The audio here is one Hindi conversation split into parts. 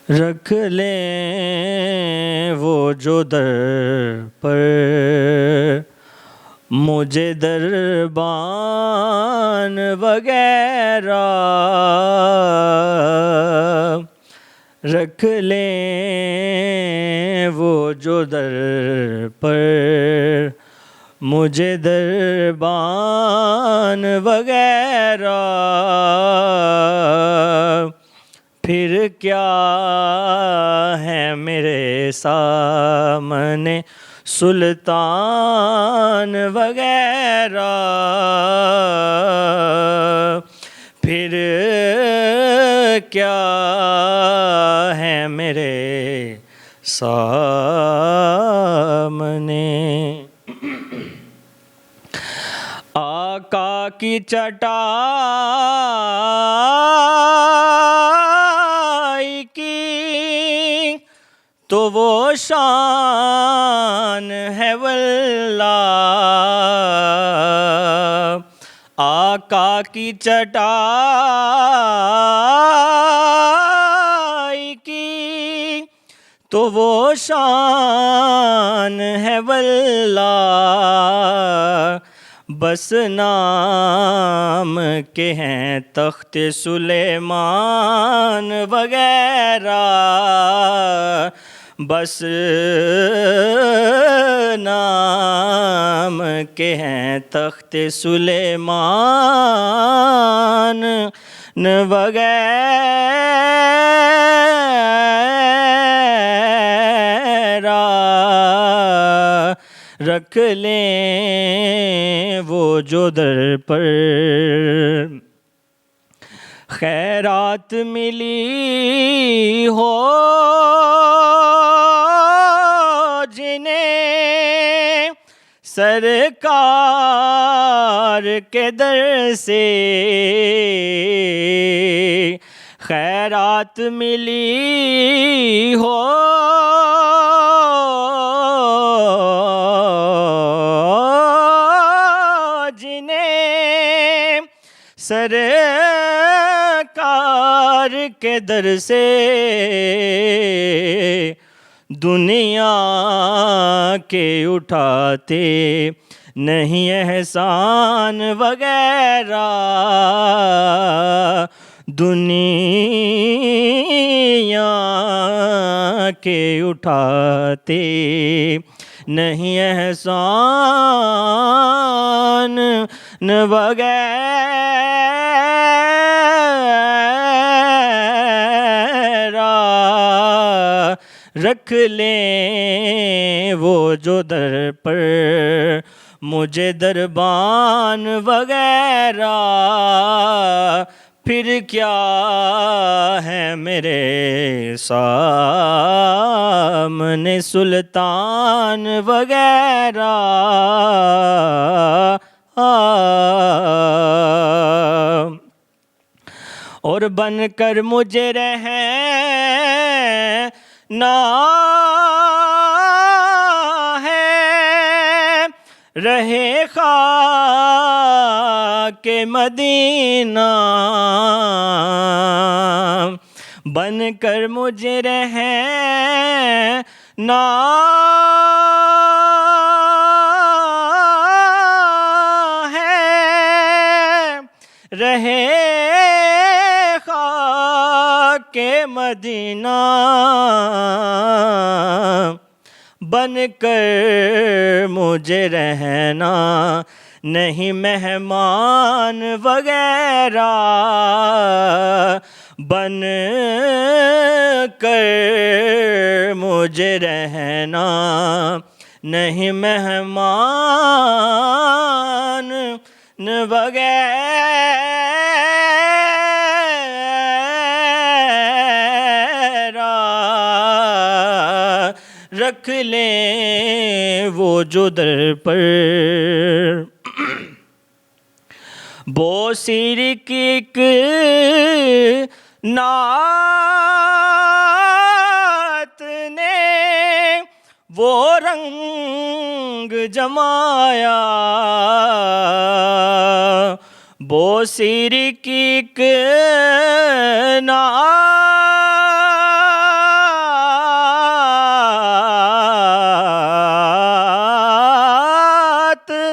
रख लें वो जो दर पर मुझे दरबान वगैरह, रख लें वो जो दर पर मुझे दरबान वगैरह, फिर क्या है मेरे सामने सुल्तान वगैरह, फिर क्या है मेरे सामने। आका की चटाई की तो वो शान है वल्लाह, आका की चटाई की तो वो शान है वल्लाह, बस नाम के हैं तख्त सुलेमान वगैरह, बस नाम के हैं तख्त सुलेमान वगैरह, रख लें वो जो दर पर खैरात मिली हो जिन्हें सरकार के दर से, खैरात मिली हो सरकार के दर से, दुनिया के उठाते नहीं एहसान वगैरह, दुनिया के उठाते नहीं एहसान वगैरह, रख लें वो जो दर पर मुझे दरबान वगैरह, फिर क्या है मेरे सामने सुल्तान वगैरह। और बनकर मुझे रहना है रहे खाके मदीना, बनकर मुझे रहना है रहे खाके मदीना, बनकर मुझे रहना नहीं मेहमान वगैरह, बन कर मुझे रहना नहीं मेहमान वगैरह। रख लें वो जो दर पर। वो सिर की एक नात ने वो रंग जमाया, वो सिर की एक नात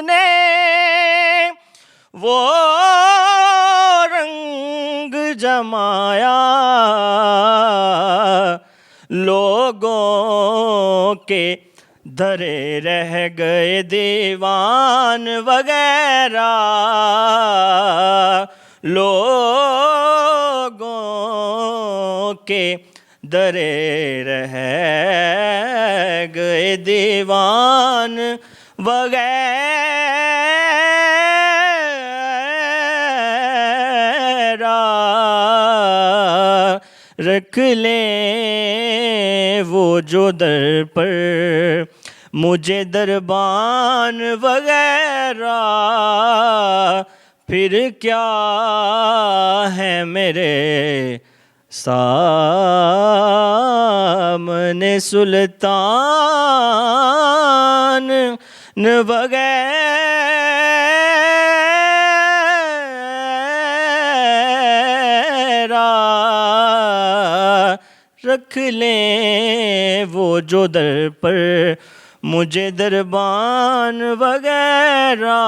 ने वो रंग जमाया, लोगों के धरे रह गए दीवान वगैरह, लोगों के धरे रह गए दीवान वगैरह, रख लें वो जो दर पर मुझे दरबान वगैरह, फिर क्या है मेरे सामने सुल्तान वगैरह, रख लें वो जो दर पर मुझे दरबान वगैरह।